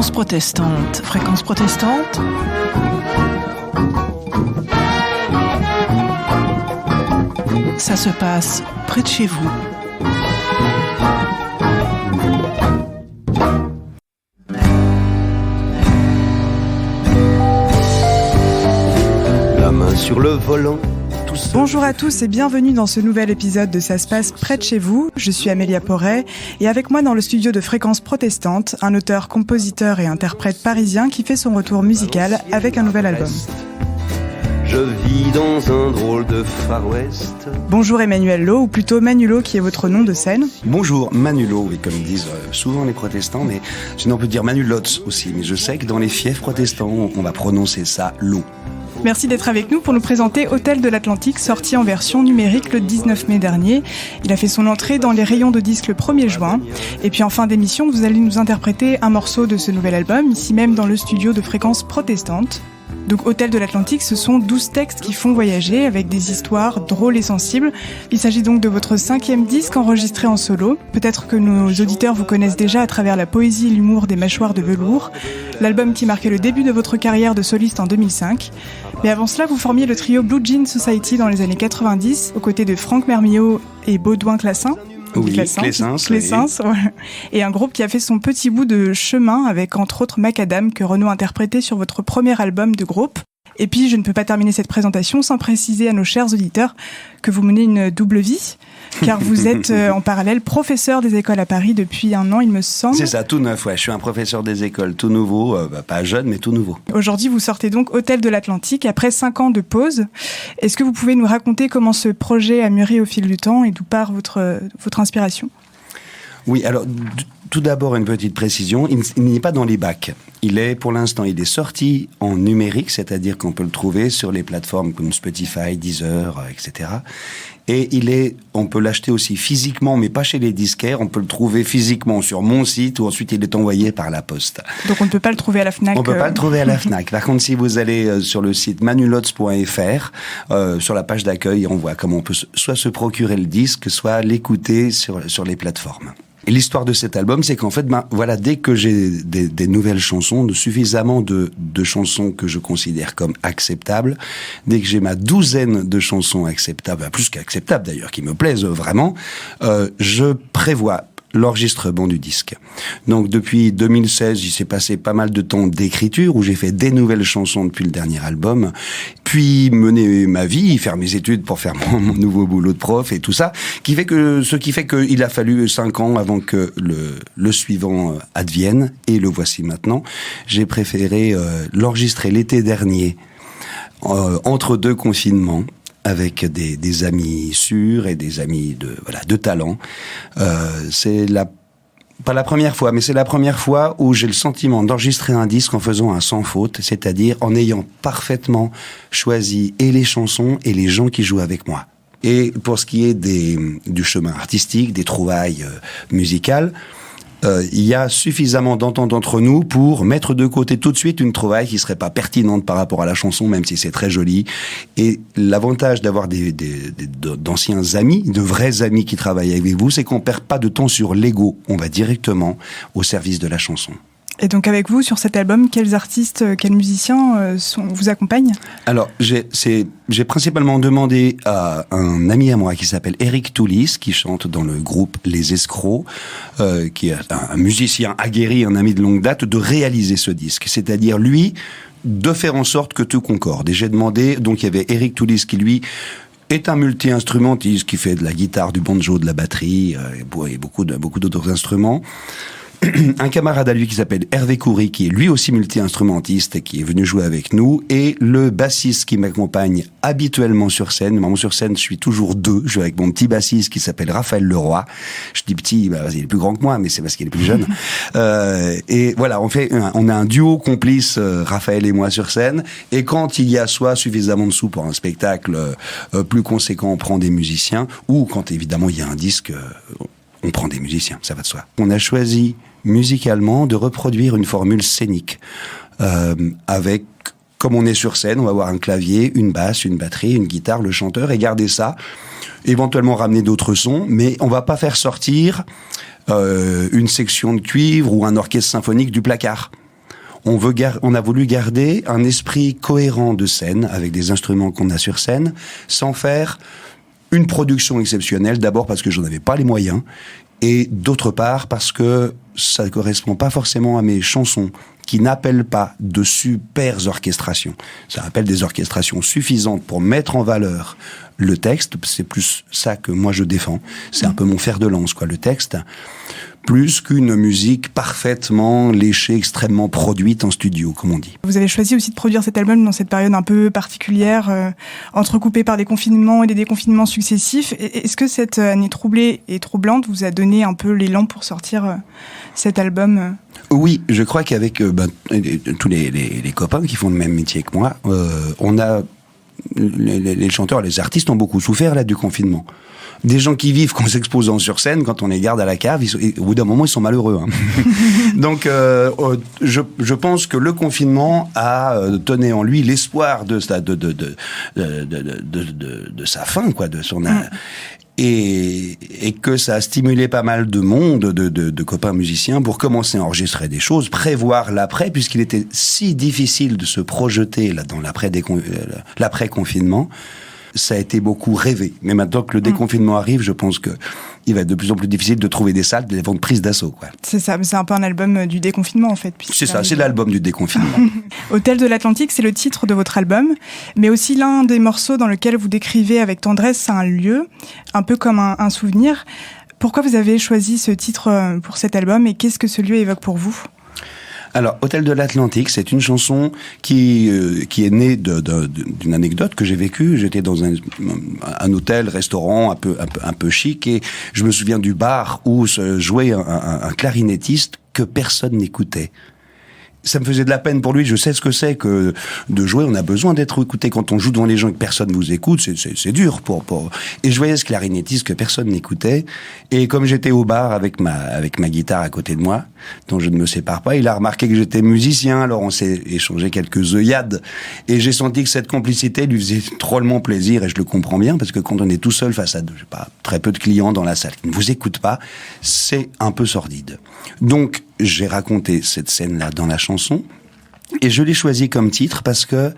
Fréquence protestante. Fréquence protestante. Ça se passe près de chez vous. La main sur le volant. Bonjour à tous et bienvenue dans ce nouvel épisode de Ça se passe près de chez vous. Je suis Amélia Porret et avec moi dans le studio de Fréquence protestante, un auteur, compositeur et interprète parisien qui fait son retour musical avec un nouvel album. Je vis dans un drôle de Far West. Bonjour Emmanuel Lo, ou plutôt Manulo qui est votre nom de scène. Bonjour Manulo, oui, comme disent souvent les protestants, mais sinon on peut dire Manulots aussi. Mais je sais que dans les fiefs protestants, on va prononcer ça Lo. Merci d'être avec nous pour nous présenter Hôtel de l'Atlantique, sorti en version numérique le 19 mai dernier. Il a fait son entrée dans les rayons de disques le 1er juin. Et puis en fin d'émission, vous allez nous interpréter un morceau de ce nouvel album, ici même dans le studio de Fréquence protestante. Donc Hôtel de l'Atlantique, ce sont 12 textes qui font voyager avec des histoires drôles et sensibles. Il s'agit donc de votre 5e disque enregistré en solo. Peut-être que nos auditeurs vous connaissent déjà à travers la poésie et l'humour des Mâchoires de velours, l'album qui marquait le début de votre carrière de soliste en 2005. Mais avant cela, vous formiez le trio Blue Jean Society dans les années 90, aux côtés de Franck Mermillot et Baudouin Classin. Oui, Clessens. Ouais. Et un groupe qui a fait son petit bout de chemin avec entre autres Macadam que Renaud interprétait sur votre premier album de groupe. Et puis je ne peux pas terminer cette présentation sans préciser à nos chers auditeurs que vous menez une double vie, car vous êtes en parallèle professeur des écoles à Paris depuis 1 an, il me semble. C'est ça, tout neuf, ouais. Je suis un professeur des écoles tout nouveau, pas jeune mais tout nouveau. Aujourd'hui vous sortez donc Hôtel de l'Atlantique après 5 ans de pause. Est-ce que vous pouvez nous raconter comment ce projet a mûri au fil du temps et d'où part votre inspiration ? Oui, alors tout d'abord une petite précision, il n'est pas dans les bacs. Pour l'instant, il est sorti en numérique, c'est-à-dire qu'on peut le trouver sur les plateformes comme Spotify, Deezer, etc. Et on peut l'acheter aussi physiquement, mais pas chez les disquaires. On peut le trouver physiquement sur mon site ou ensuite il est envoyé par la poste. Donc on ne peut pas le trouver à la Fnac. On ne peut pas le trouver à la Fnac. Par contre, si vous allez sur le site manulots.fr, sur la page d'accueil, on voit comment on peut soit se procurer le disque, soit l'écouter sur les plateformes. Et l'histoire de cet album, c'est qu'en fait, dès que j'ai des nouvelles chansons, suffisamment de chansons que je considère comme acceptables, dès que j'ai ma 12aine de chansons acceptables, plus qu'acceptables d'ailleurs, qui me plaisent vraiment, je prévois l'enregistrement du disque. Donc depuis 2016, il s'est passé pas mal de temps d'écriture où j'ai fait des nouvelles chansons depuis le dernier album, puis mener ma vie, faire mes études pour faire mon nouveau boulot de prof et tout ça, ce qui fait qu'il a fallu 5 ans avant que le suivant advienne, et le voici maintenant. J'ai préféré l'enregistrer l'été dernier, entre 2 confinements, avec des amis sûrs et des amis de talent. C'est pas la première fois, mais c'est la première fois où j'ai le sentiment d'enregistrer un disque en faisant un sans faute, c'est-à-dire en ayant parfaitement choisi et les chansons et les gens qui jouent avec moi. Et pour ce qui est du chemin artistique, des trouvailles musicales, il y a suffisamment d'entente entre nous pour mettre de côté tout de suite une trouvaille qui serait pas pertinente par rapport à la chanson, même si c'est très joli. Et l'avantage d'avoir d'anciens amis, de vrais amis qui travaillent avec vous, c'est qu'on perd pas de temps sur l'ego. On va directement au service de la chanson. Et donc avec vous, sur cet album, quels artistes, quels musiciens vous accompagnent ? Alors, j'ai principalement demandé à un ami à moi qui s'appelle Eric Toulis, qui chante dans le groupe Les Escrocs, qui est un musicien aguerri, un ami de longue date, de réaliser ce disque. C'est-à-dire, lui, de faire en sorte que tout concorde. Et j'ai demandé, donc il y avait Eric Toulis qui, lui, est un multi-instrumentiste, qui fait de la guitare, du banjo, de la batterie, et beaucoup d'autres instruments. Un camarade à lui qui s'appelle Hervé Coury, qui est lui aussi multi-instrumentiste et qui est venu jouer avec nous, et le bassiste qui m'accompagne habituellement sur scène. Moi, sur scène, je suis toujours 2. Je joue avec mon petit bassiste qui s'appelle Raphaël Leroy. Je dis petit, il est plus grand que moi, mais c'est parce qu'il est plus jeune. Et voilà, on a un duo complice, Raphaël et moi, sur scène. Et quand il y a soit suffisamment de sous pour un spectacle plus conséquent, on prend des musiciens, ou quand évidemment il y a un disque, on prend des musiciens, ça va de soi. On a choisi musicalement de reproduire une formule scénique avec, comme on est sur scène, on va avoir un clavier, une basse, une batterie, une guitare, le chanteur, et garder ça, éventuellement ramener d'autres sons, mais on va pas faire sortir une section de cuivre ou un orchestre symphonique du placard. on a voulu garder un esprit cohérent de scène, avec des instruments qu'on a sur scène, sans faire une production exceptionnelle, d'abord parce que j'en avais pas les moyens, et d'autre part parce que ça ne correspond pas forcément à mes chansons, qui n'appellent pas de super orchestrations. Ça appelle des orchestrations suffisantes pour mettre en valeur le texte. C'est plus ça que moi je défends. C'est un peu mon fer de lance, quoi, le texte. Plus qu'une musique parfaitement léchée, extrêmement produite en studio, comme on dit. Vous avez choisi aussi de produire cet album dans cette période un peu particulière, entrecoupée par des confinements et des déconfinements successifs. Est-ce que cette année troublée et troublante vous a donné un peu l'élan pour sortir cet album Oui, je crois qu'avec tous les copains qui font le même métier que moi, on a les chanteurs, les artistes ont beaucoup souffert là du confinement. Des gens qui vivent qu'en s'exposant sur scène, quand on les garde à la cave, au bout d'un moment, ils sont malheureux. Hein. Donc, je pense que le confinement a donné en lui l'espoir de sa fin, quoi, de son et que ça a stimulé pas mal de monde, de copains musiciens, pour commencer à enregistrer des choses, prévoir l'après, puisqu'il était si difficile de se projeter là dans l'après-confinement. Ça a été beaucoup rêvé. Mais maintenant que le déconfinement arrive, je pense que il va être de plus en plus difficile de trouver des salles, des ventes prises d'assaut, quoi. C'est ça, c'est un peu un album du déconfinement, en fait. C'est ça, c'est l'album du déconfinement. Hôtel de l'Atlantique, c'est le titre de votre album, mais aussi l'un des morceaux dans lequel vous décrivez avec tendresse un lieu, un peu comme un souvenir. Pourquoi vous avez choisi ce titre pour cet album et qu'est-ce que ce lieu évoque pour vous ? Alors, Hôtel de l'Atlantique, c'est une chanson qui est née d'une anecdote que j'ai vécue. J'étais dans un hôtel, restaurant un peu chic, et je me souviens du bar où se jouait un clarinettiste que personne n'écoutait. Ça me faisait de la peine pour lui. Je sais ce que c'est que de jouer. On a besoin d'être écouté. Quand on joue devant les gens et que personne vous écoute, c'est dur pour. Et je voyais ce clarinettiste que personne n'écoutait. Et comme j'étais au bar avec ma guitare à côté de moi, dont je ne me sépare pas, il a remarqué que j'étais musicien. Alors on s'est échangé quelques œillades. Et j'ai senti que cette complicité lui faisait drôlement plaisir. Et je le comprends bien parce que quand on est tout seul face à très peu de clients dans la salle qui ne vous écoutent pas, c'est un peu sordide. Donc, j'ai raconté cette scène-là dans la chanson, et je l'ai choisie comme titre parce que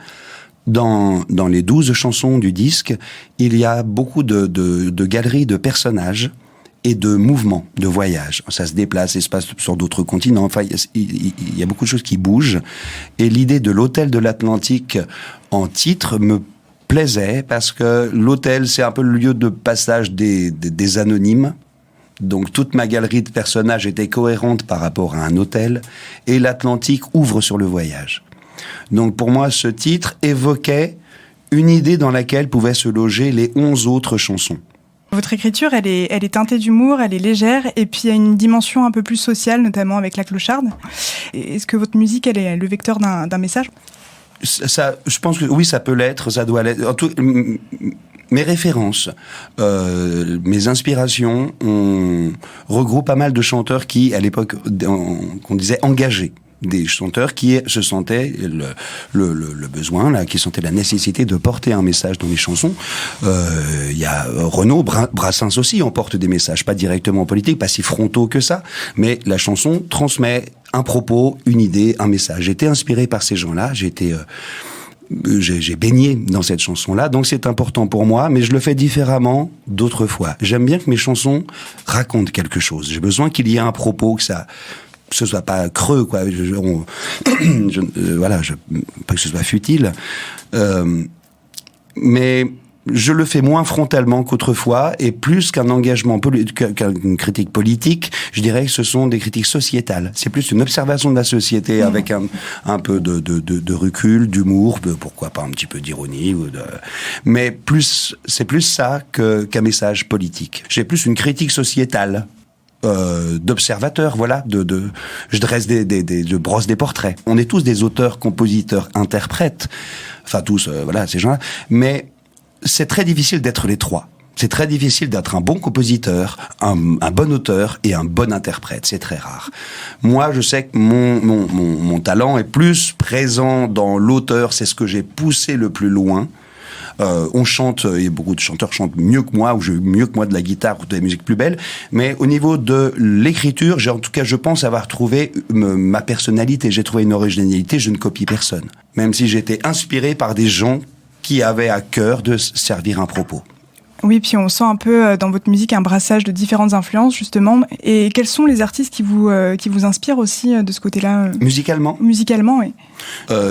dans les 12 chansons du disque, il y a beaucoup de galeries de personnages et de mouvements, de voyages. Ça se déplace et se passe sur d'autres continents. Enfin, il y a beaucoup de choses qui bougent. Et l'idée de l'Hôtel de l'Atlantique en titre me plaisait parce que l'hôtel, c'est un peu le lieu de passage des anonymes. Donc toute ma galerie de personnages était cohérente par rapport à un hôtel, et l'Atlantique ouvre sur le voyage. Donc pour moi, ce titre évoquait une idée dans laquelle pouvaient se loger les 11 autres chansons. Votre écriture, elle est teintée d'humour, elle est légère, et puis il y a une dimension un peu plus sociale, notamment avec La Clocharde. Est-ce que votre musique, elle est le vecteur d'un message ? Ça, je pense que oui, ça peut l'être, ça doit l'être. En tout, mes références, mes inspirations, on regroupe pas mal de chanteurs qui, à l'époque, qu'on disait engagés. Des chanteurs qui se sentaient le besoin, là, qui sentaient la nécessité de porter un message dans les chansons. Il y a Renaud, Brassens aussi, on porte des messages, pas directement politiques, pas si frontaux que ça, mais la chanson transmet un propos, une idée, un message. J'étais inspiré par ces gens-là, j'ai baigné dans cette chanson-là, donc c'est important pour moi, mais je le fais différemment d'autres fois. J'aime bien que mes chansons racontent quelque chose. J'ai besoin qu'il y ait un propos, que ce soit pas creux, quoi. Pas que ce soit futile, mais je le fais moins frontalement qu'autrefois, et plus qu'un engagement, qu'une critique politique, je dirais que ce sont des critiques sociétales. C'est plus une observation de la société avec un peu de recul, d'humour, pourquoi pas un petit peu d'ironie, mais c'est plus ça qu'un message politique. J'ai plus une critique sociétale. D'observateurs, voilà, je brosse des portraits. On est tous des auteurs, compositeurs, interprètes, enfin tous, ces gens-là, mais c'est très difficile d'être les trois. C'est très difficile d'être un bon compositeur, un bon auteur et un bon interprète. C'est très rare. Moi, je sais que mon talent est plus présent dans l'auteur. C'est ce que j'ai poussé le plus loin. On chante, et beaucoup de chanteurs chantent mieux que moi, ou jouent mieux que moi de la guitare ou de la musique plus belle, mais au niveau de l'écriture, en tout cas, je pense avoir trouvé ma personnalité, j'ai trouvé une originalité, je ne copie personne. Même si j'ai été inspiré par des gens qui avaient à cœur de servir un propos. Oui, puis on sent un peu dans votre musique un brassage de différentes influences, justement. Et quels sont les artistes qui vous inspirent aussi de ce côté-là Musicalement ? Musicalement, oui.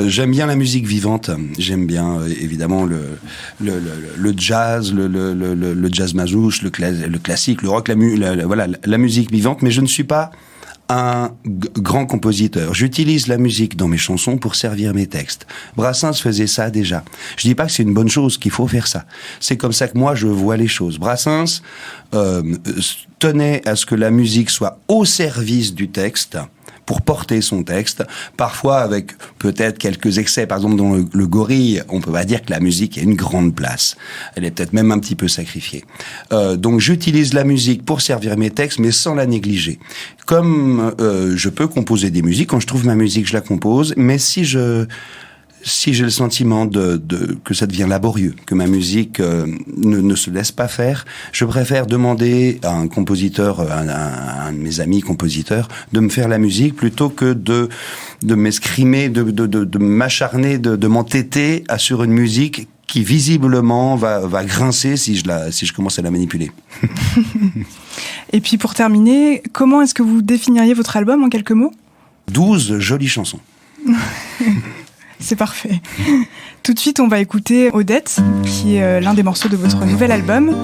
J'aime bien la musique vivante. J'aime bien, évidemment, le jazz, le jazz mazouche, le classique, le rock, la musique vivante. Mais je ne suis pas un grand compositeur. J'utilise la musique dans mes chansons pour servir mes textes. Brassens faisait ça déjà. Je dis pas que c'est une bonne chose, qu'il faut faire ça. C'est comme ça que moi je vois les choses. Brassens tenait à ce que la musique soit au service du texte, pour porter son texte, parfois avec peut-être quelques excès. Par exemple, dans le Gorille, on peut pas dire que la musique a une grande place. Elle est peut-être même un petit peu sacrifiée. Donc j'utilise la musique pour servir mes textes, mais sans la négliger. Comme je peux composer des musiques, quand je trouve ma musique, je la compose, mais si j'ai le sentiment que ça devient laborieux, que ma musique ne se laisse pas faire, je préfère demander à un compositeur, à un de mes amis compositeurs, de me faire la musique plutôt que de m'escrimer, de m'acharner, de m'entêter sur une musique qui visiblement va grincer si je commence à la manipuler. Et puis pour terminer, comment est-ce que vous définiriez votre album en quelques mots ? 12 jolies chansons. C'est parfait. Tout de suite, on va écouter Odette, qui est l'un des morceaux de votre nouvel album.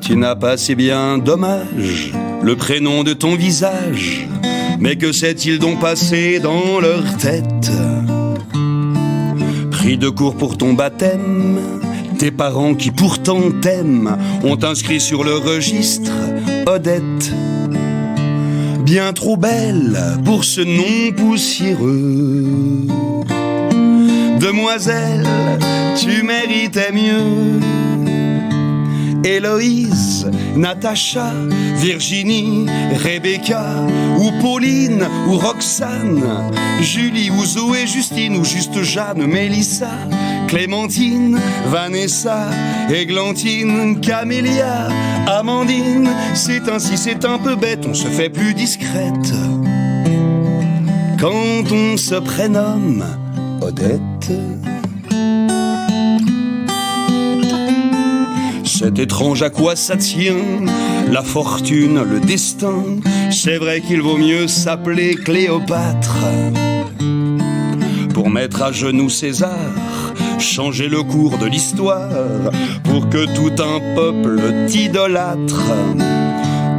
Tu n'as pas si bien dommage le prénom de ton visage, mais que s'est-il donc passé dans leur tête? Pris de court pour ton baptême, tes parents qui pourtant t'aiment ont inscrit sur le registre Odette. Bien trop belle pour ce nom poussiéreux. Demoiselle, tu méritais mieux. Héloïse, Natacha, Virginie, Rebecca, ou Pauline, ou Roxane, Julie, ou Zoé, Justine, ou juste Jeanne, Mélissa, Clémentine, Vanessa, Églantine, Camélia, Amandine. C'est ainsi, c'est un peu bête, on se fait plus discrète quand on se prénomme Odette. C'est étrange à quoi ça tient, la fortune, le destin. C'est vrai qu'il vaut mieux s'appeler Cléopâtre pour mettre à genoux César, changer le cours de l'histoire, pour que tout un peuple t'idolâtre.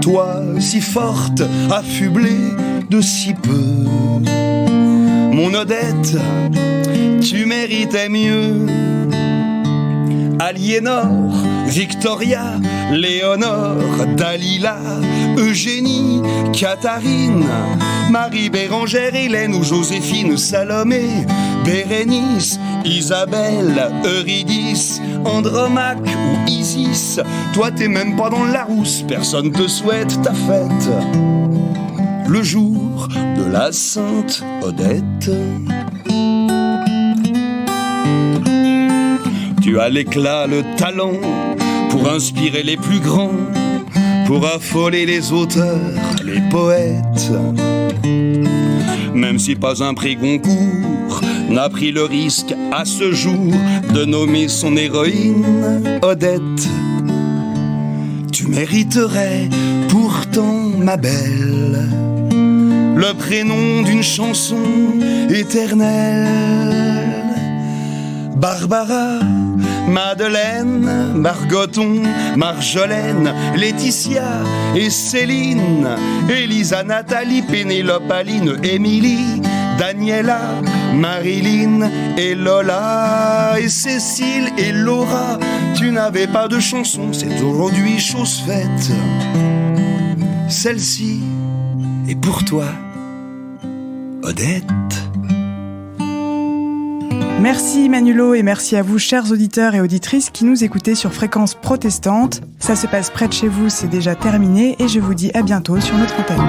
Toi, si forte, affublée de si peu, mon Odette, tu méritais mieux. Aliénor, Victoria, Léonore, Dalila, Eugénie, Catharine, Marie Bérangère, Hélène ou Joséphine, Salomé, Bérénice, Isabelle, Eurydice, Andromaque ou Isis. Toi t'es même pas dans le Larousse, personne te souhaite ta fête le jour de la Sainte Odette. Tu as l'éclat, le talent pour inspirer les plus grands, pour affoler les auteurs, les poètes. Même si pas un prix Goncourt n'a pris le risque à ce jour de nommer son héroïne Odette, tu mériterais pourtant, ma belle, le prénom d'une chanson éternelle. Barbara, Madeleine, Margoton, Marjolaine, Laetitia et Céline, Elisa, Nathalie, Pénélope, Aline, Émilie, Daniela, Marilyn et Lola et Cécile et Laura. Tu n'avais pas de chanson, c'est aujourd'hui chose faite. Celle-ci est pour toi, Odette. Merci Manulo et merci à vous chers auditeurs et auditrices qui nous écoutez sur Fréquence Protestante. Ça se passe près de chez vous, c'est déjà terminé et je vous dis à bientôt sur notre antenne.